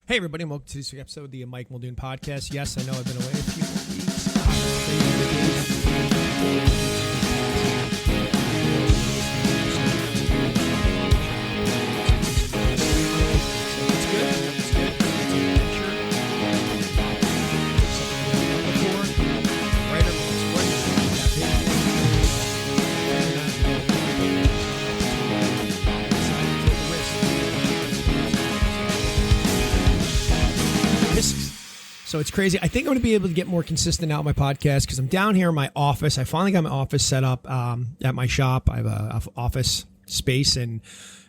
Hey, everybody, and welcome to this episode of the Mike Muldoon podcast. Yes, I know I've been away a few weeks. It's good. It's good. It's an adventure. Something I've never done before. Right, everyone's So it's crazy. I think I'm going to be able to get more consistent out with my podcast because I'm down here in my office. I finally got my office set up at my shop. I have a office space, and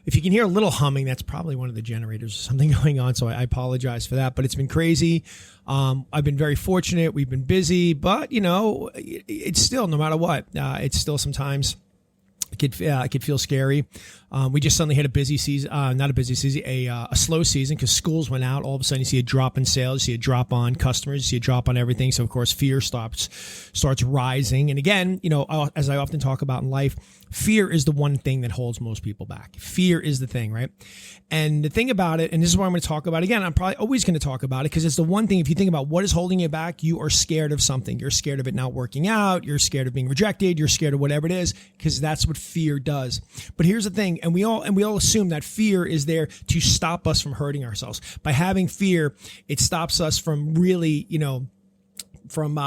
if you can hear a little humming, that's probably one of the generators or something going on. So I apologize for that, but it's been crazy. I've been very fortunate. We've been busy, but you know, it's still, no matter what, it's still sometimes it could feel scary. We just suddenly hit a busy season, not a busy season, a slow season because schools went out. All of a sudden you see a drop in sales, you see a drop on customers, you see a drop on everything. So of course fear starts rising. And again, you know, as I often talk about in life, fear is the one thing that holds most people back. Fear is the thing, right? And the thing about it, and this is what I'm going to talk about again, I'm probably always going to talk about it because it's the one thing, if you think about what is holding you back, you are scared of something. You're scared of it not working out. You're scared of being rejected. You're scared of whatever it is because that's what fear does. But here's the thing, and we all assume that fear is there to stop us from hurting ourselves. By having fear, it stops us from really, you know, from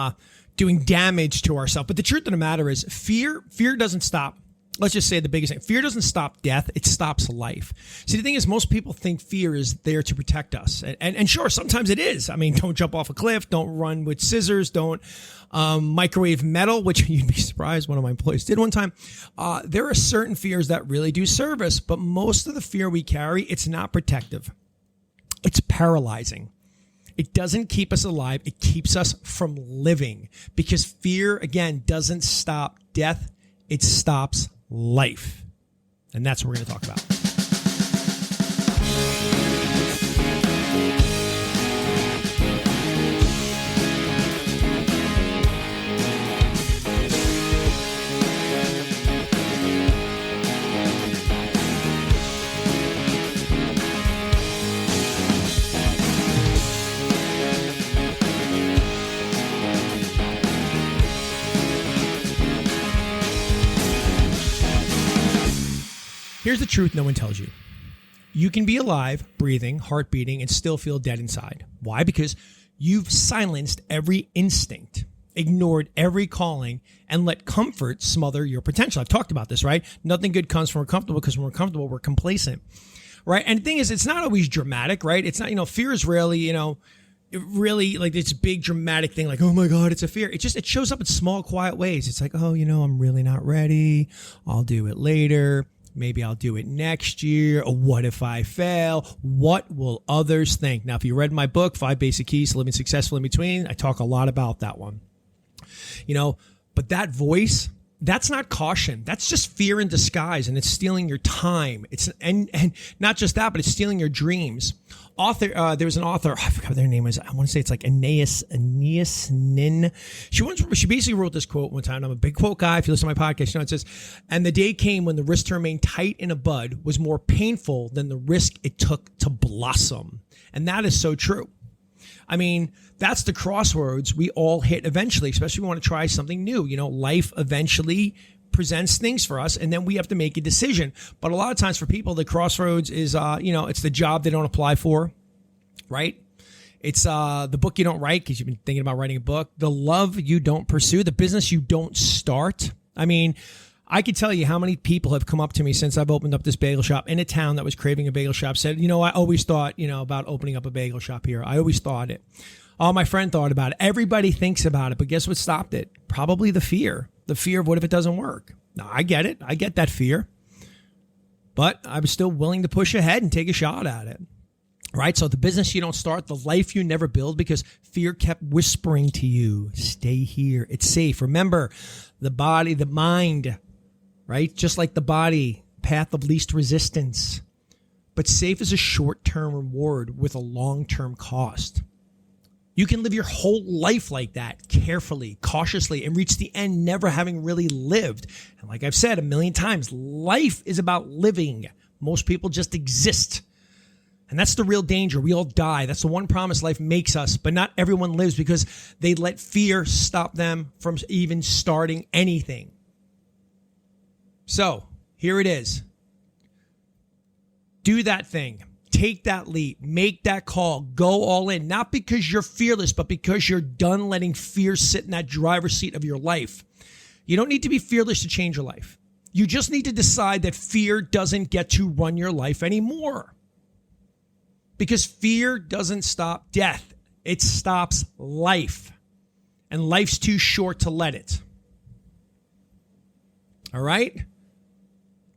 doing damage to ourselves. But the truth of the matter is fear doesn't stop. Let's just say the biggest thing. Fear doesn't stop death. It stops life. See, the thing is, most people think fear is there to protect us. And sure, sometimes it is. I mean, don't jump off a cliff. Don't run with scissors. Don't microwave metal, which you'd be surprised one of my employees did one time. There are certain fears that really do serve us, but most of the fear we carry, it's not protective. It's paralyzing. It doesn't keep us alive. It keeps us from living because fear, again, doesn't stop death. It stops life. And that's what we're going to talk about. Here's the truth no one tells you. You can be alive, breathing, heart beating, and still feel dead inside. Why? Because you've silenced every instinct, ignored every calling, and let comfort smother your potential. I've talked about this, right? Nothing good comes from we're comfortable because when we're comfortable, we're complacent, right? And the thing is, it's not always dramatic, right? It's not, you know, fear is rarely, you know, really like this big dramatic thing like, oh my God, it's a fear. It shows up in small, quiet ways. It's like, oh, you know, I'm really not ready. I'll do it later. Maybe I'll do it next year. Or what if I fail? What will others think? Now, if you read my book, 5 Basic Keys to Living Successful in Between, I talk a lot about that one. You know, but that voice, that's not caution. That's just fear in disguise, and it's stealing your time. And not just that, but it's stealing your dreams. There was an author, I forgot what their name is. I want to say it's like Anaïs Nin. She basically wrote this quote one time. I'm a big quote guy. If you listen to my podcast, you know it says, "And the day came when the risk to remain tight in a bud was more painful than the risk it took to blossom." And that is so true. I mean, that's the crossroads we all hit eventually, especially if we want to try something new. You know, life eventually presents things for us, and then we have to make a decision. But a lot of times for people, the crossroads is, you know, it's the job they don't apply for, right? It's the book you don't write because you've been thinking about writing a book, the love you don't pursue, the business you don't start. I mean, I could tell you how many people have come up to me since I've opened up this bagel shop in a town that was craving a bagel shop, said, you know, I always thought, you know, about opening up a bagel shop here. I always thought it. Oh, my friend thought about it. Everybody thinks about it, but guess what stopped it? Probably the fear. The fear of what if it doesn't work? Now, I get it. I get that fear. But I was still willing to push ahead and take a shot at it. Right? So the business you don't start, the life you never build because fear kept whispering to you, stay here. It's safe. Remember, the body, the mind, right? Just like the body, path of least resistance. But safe is a short-term reward with a long-term cost. You can live your whole life like that, carefully, cautiously, and reach the end never having really lived. And like I've said a million times, life is about living. Most people just exist. And that's the real danger. We all die. That's the one promise life makes us, but not everyone lives because they let fear stop them from even starting anything. So here it is. Do that thing. Take that leap. Make that call. Go all in. Not because you're fearless, but because you're done letting fear sit in that driver's seat of your life. You don't need to be fearless to change your life. You just need to decide that fear doesn't get to run your life anymore. Because fear doesn't stop death. It stops life. And life's too short to let it. All right?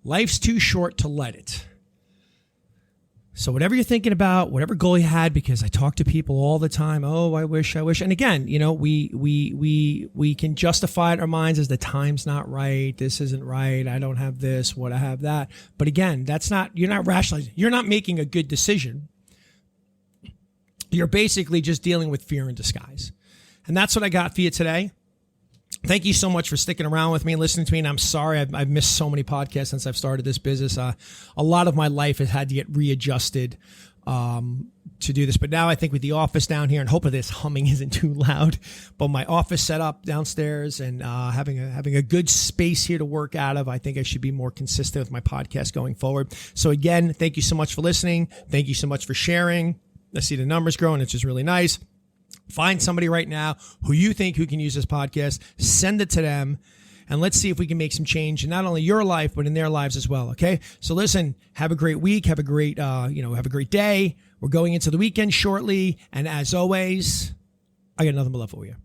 Life's too short to let it. So whatever you're thinking about, whatever goal you had, because I talk to people all the time. Oh, I wish. And again, we can justify it in our minds as the time's not right. This isn't right. I don't have this. What I have that. But again, you're not rationalizing. You're not making a good decision. You're basically just dealing with fear in disguise. And that's what I got for you today. Thank you so much for sticking around with me and listening to me. And I'm sorry I've missed so many podcasts since I've started this business. A lot of my life has had to get readjusted to do this. But now I think with the office down here, and hopefully this humming isn't too loud, but my office set up downstairs and having a good space here to work out of, I think I should be more consistent with my podcast going forward. So again, thank you so much for listening. Thank you so much for sharing. I see the numbers growing. It's just really nice. Find somebody right now who you think who can use this podcast. Send it to them, and let's see if we can make some change in not only your life but in their lives as well. Okay. So listen, have a great week. Have a great, have a great day. We're going into the weekend shortly, and as always, I got nothing but love for you.